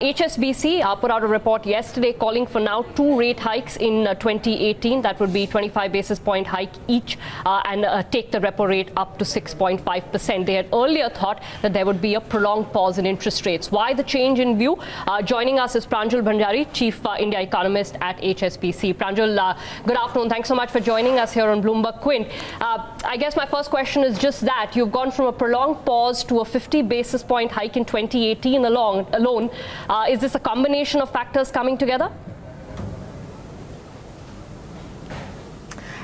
HSBC put out a report yesterday calling for now 2 rate hikes in 2018. That would be 25 basis point hike each and take the repo rate up to 6.5%. They had earlier thought that there would be a prolonged pause in interest rates. Why the change in view? Joining us is Pranjul Bhandari, Chief India Economist at HSBC. Pranjul, good afternoon. Thanks so much for joining us here on Bloomberg Quint. I guess my first question is just that. You've gone from a prolonged pause to a 50 basis point hike in 2018 alone. Is this a combination of factors coming together?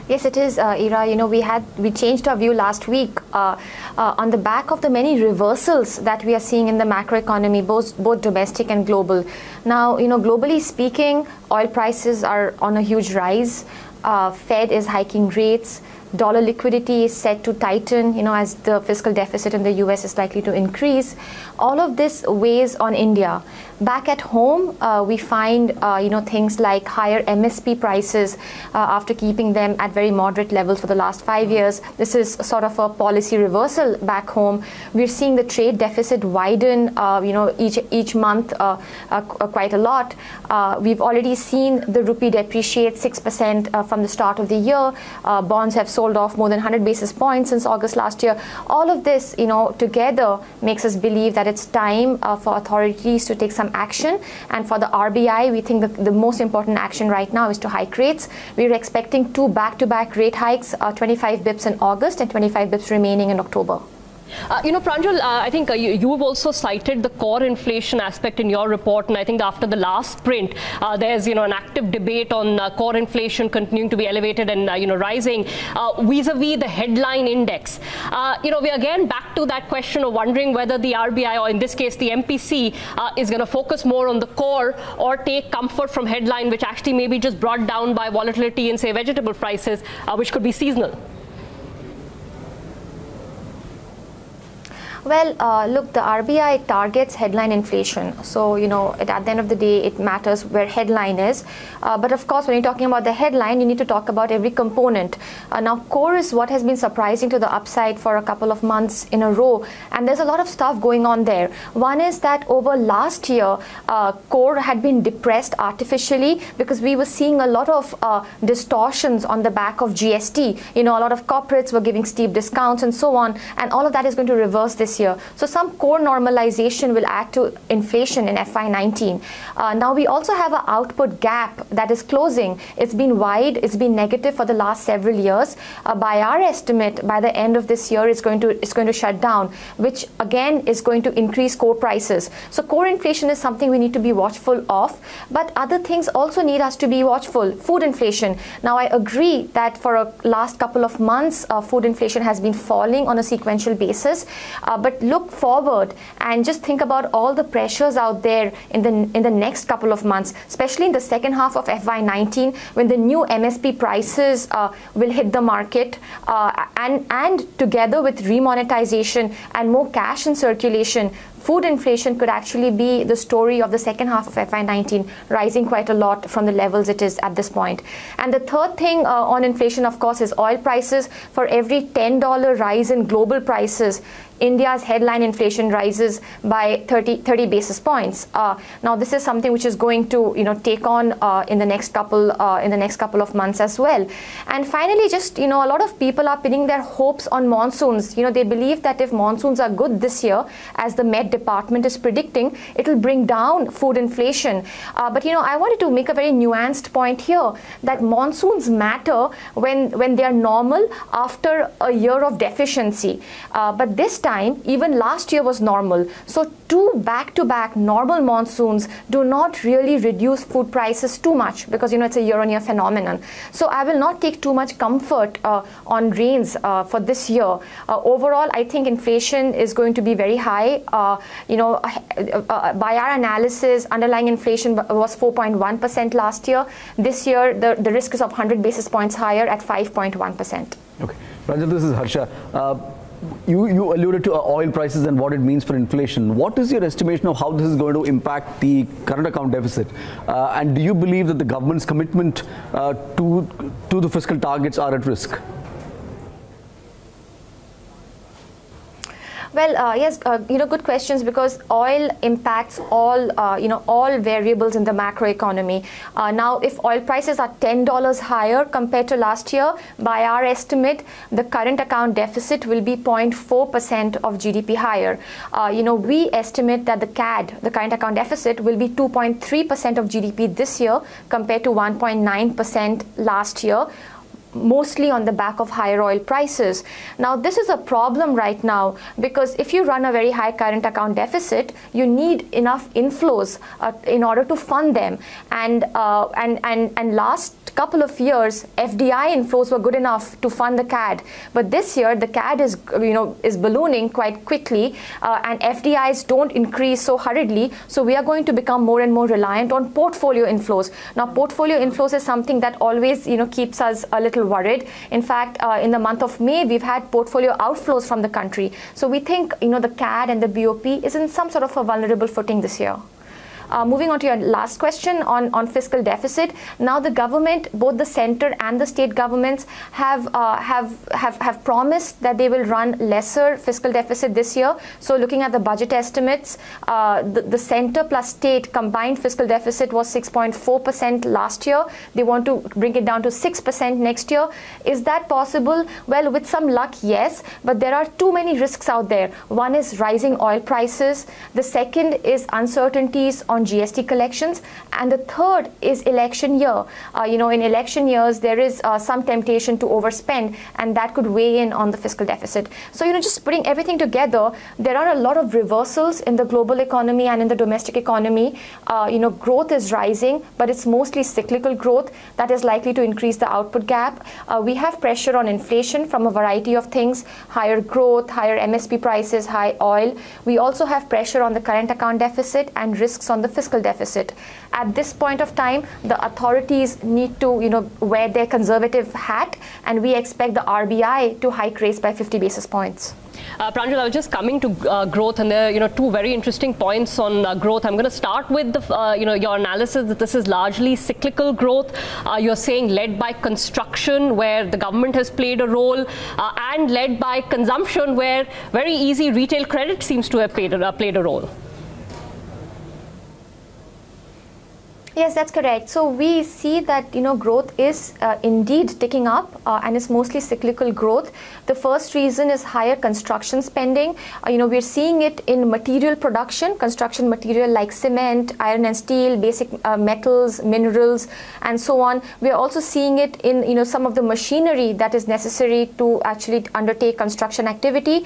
Yes, it is, Ira. You know, we changed our view last week on the back of the many reversals that we are seeing in the macroeconomy, both domestic and global. Now, you know, globally speaking, oil prices are on a huge rise. Fed is hiking rates. Dollar liquidity is set to tighten, you know, as the fiscal deficit in the US is likely to increase. All of this weighs on India. Back at home, we find, things like higher MSP prices after keeping them at very moderate levels for the last 5 years. This is sort of a policy reversal back home. We're seeing the trade deficit widen, each month quite a lot. We've already seen the rupee depreciate 6% from the start of the year. Bonds have sold off more than 100 basis points since August last year. All of this, together makes us believe that it's time for authorities to take some action. And for the RBI, we think that the most important action right now is to hike rates. We're expecting 2 back-to-back rate hikes, 25 bips in August and 25 bips remaining in October. Pranjul, I think you've also cited the core inflation aspect in your report, and I think after the last sprint, there's an active debate on core inflation continuing to be elevated and rising vis-a-vis the headline index. We're again back to that question of wondering whether the RBI, or in this case the MPC, is going to focus more on the core or take comfort from headline, which actually may be just brought down by volatility in, say, vegetable prices, which could be seasonal. Well, look, the RBI targets headline inflation. So, at the end of the day, it matters where headline is. But of course, when you're talking about the headline, you need to talk about every component. Now, core is what has been surprising to the upside for a couple of months in a row. And there's a lot of stuff going on there. One is that over last year, core had been depressed artificially because we were seeing a lot of distortions on the back of GST. A lot of corporates were giving steep discounts and so on. And all of that is going to reverse this year. So some core normalization will add to inflation in FY19. Now we also have an output gap that is closing. It's been wide, it's been negative for the last several years. By our estimate, by the end of this year, it's going to shut down, which again is going to increase core prices. So core inflation is something we need to be watchful of, but other things also need us to be watchful. Food inflation. Now I agree that for a last couple of months, food inflation has been falling on a sequential basis. But look forward and just think about all the pressures out there in the next couple of months, especially in the second half of FY19, when the new MSP prices will hit the market, and together with remonetization and more cash in circulation, food inflation could actually be the story of the second half of FY19, rising quite a lot from the levels it is at this point. And the third thing on inflation, of course, is oil prices. For every $10 rise in global prices, India's headline inflation rises by 30 basis points. Now, this is something which is going to, take on in the next couple of months as well. And finally, just a lot of people are pinning their hopes on monsoons. They believe that if monsoons are good this year, as the Met Department is predicting, it will bring down food inflation. But I wanted to make a very nuanced point here that monsoons matter when they are normal after a year of deficiency. But this time, even last year was normal. So 2 back-to-back normal monsoons do not really reduce food prices too much because, it's a year-on-year phenomenon. So I will not take too much comfort on rains for this year. Overall, I think inflation is going to be very high. By our analysis, underlying inflation was 4.1% last year. This year, the risk is of 100 basis points higher at 5.1%. Okay. Pranjul, this is Harsha. You alluded to oil prices and what it means for inflation. What is your estimation of how this is going to impact the current account deficit? And do you believe that the government's commitment to the fiscal targets are at risk? Well, yes, good questions, because oil impacts all variables in the macroeconomy. Now, if oil prices are $10 higher compared to last year, by our estimate, the current account deficit will be 0.4% of GDP higher. We estimate that the CAD, the current account deficit, will be 2.3% of GDP this year compared to 1.9% last year, mostly on the back of higher oil prices. Now, this is a problem right now, because if you run a very high current account deficit, you need enough inflows in order to fund them. And last couple of years, FDI inflows were good enough to fund the CAD, but this year the CAD is ballooning quite quickly, and FDIs don't increase so hurriedly. So we are going to become more and more reliant on portfolio inflows. Now, portfolio inflows is something that always keeps us a little worried. In fact, in the month of May, we've had portfolio outflows from the country. So we think the CAD and the BOP is in some sort of a vulnerable footing this year. Moving on to your last question on fiscal deficit. Now, the government, both the center and the state governments, have promised that they will run lesser fiscal deficit this year. So, looking at the budget estimates, the center plus state combined fiscal deficit was 6.4% last year. They want to bring it down to 6% next year. Is that possible? Well, with some luck, yes. But there are too many risks out there. One is rising oil prices. The second is uncertainties on GST collections, and the third is election year. In election years, there is some temptation to overspend, and that could weigh in on the fiscal deficit. So, just putting everything together, there are a lot of reversals in the global economy and in the domestic economy. Growth is rising, but it's mostly cyclical growth that is likely to increase the output gap. We have pressure on inflation from a variety of things: higher growth, higher MSP prices, high oil. We also have pressure on the current account deficit and risks on the fiscal deficit. At this point of time, the authorities need to, wear their conservative hat, and we expect the RBI to hike rates by 50 basis points. Pranjul, I was just coming to growth, and there are two very interesting points on growth. I'm going to start with your analysis that this is largely cyclical growth. You're saying led by construction, where the government has played a role, and led by consumption, where very easy retail credit seems to have played a role. Yes, that's correct. So we see that growth is indeed ticking up, and it's mostly cyclical growth. The first reason is higher construction spending. We're seeing it in material production, construction material like cement, iron and steel, basic metals, minerals, and so on. We're also seeing it in some of the machinery that is necessary to actually undertake construction activity.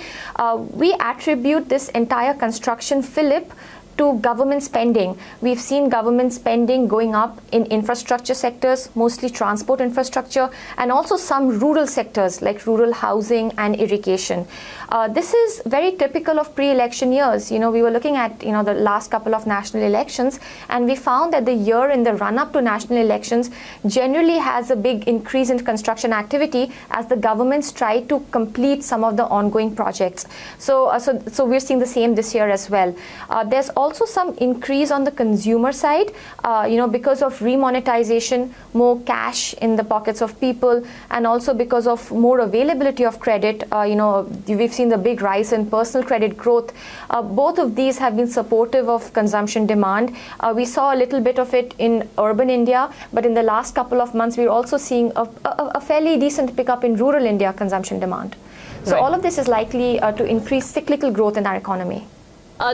We attribute this entire construction fillip to government spending. We've seen government spending going up in infrastructure sectors, mostly transport infrastructure, and also some rural sectors like rural housing and irrigation. This is very typical of pre-election years. We were looking at the last couple of national elections, and we found that the year in the run-up to national elections generally has a big increase in construction activity as the governments try to complete some of the ongoing projects. So we're seeing the same this year as well. There's also some increase on the consumer side, because of remonetization, more cash in the pockets of people, and also because of more availability of credit. We've seen the big rise in personal credit growth. Both of these have been supportive of consumption demand. We saw a little bit of it in urban India, but in the last couple of months, we're also seeing a fairly decent pickup in rural India consumption demand. So right. All of this is likely to increase cyclical growth in our economy.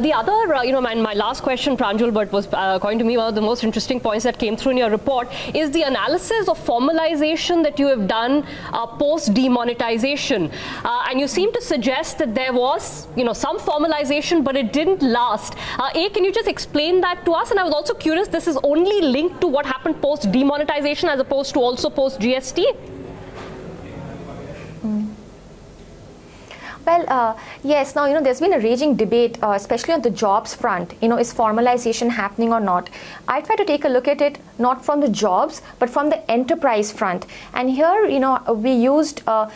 The other, my last question, Pranjul, but was according to me one of the most interesting points that came through in your report is the analysis of formalization that you have done post demonetization, and you seem to suggest that there was, some formalization, but it didn't last. Can you just explain that to us? And I was also curious, this is only linked to what happened post demonetization as opposed to also post GST. Well, yes. Now, there's been a raging debate, especially on the jobs front. Is formalization happening or not? I try to take a look at it not from the jobs, but from the enterprise front. And here, we used a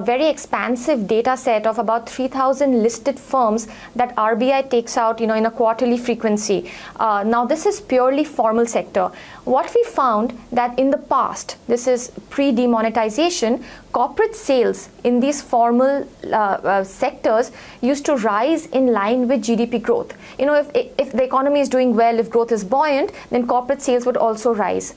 very expansive data set of about 3,000 listed firms that RBI takes out, in a quarterly frequency. Now, this is purely formal sector. What we found that in the past, this is pre-demonetization, corporate sales in these formal sectors used to rise in line with GDP growth. If the economy is doing well, if growth is buoyant, then corporate sales would also rise.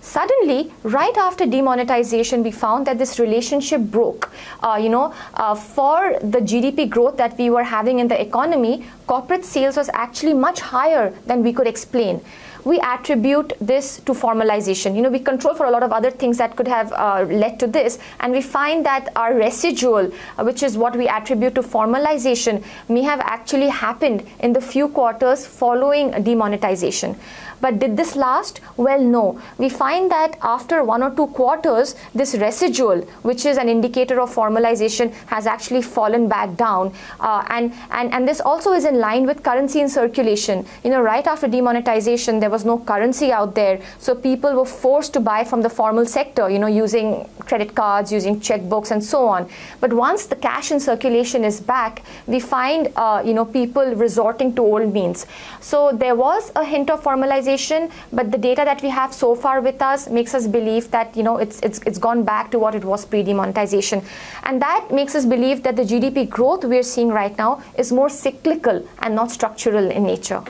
Suddenly, right after demonetization, we found that this relationship broke. For the GDP growth that we were having in the economy, corporate sales was actually much higher than we could explain. We attribute this to formalization. We control for a lot of other things that could have led to this, and we find that our residual, which is what we attribute to formalization, may have actually happened in the few quarters following demonetization. But did this last? Well, no. We find that after 1 or 2 quarters, this residual, which is an indicator of formalization, has actually fallen back down. And this also is in line with currency in circulation. Right after demonetization, there was no currency out there. So people were forced to buy from the formal sector, using credit cards, using checkbooks, and so on. But once the cash in circulation is back, we find, people resorting to old means. So there was a hint of formalization, but the data that we have so far with us makes us believe that it's gone back to what it was pre-demonetization, and that makes us believe that the GDP growth we're seeing right now is more cyclical and not structural in nature.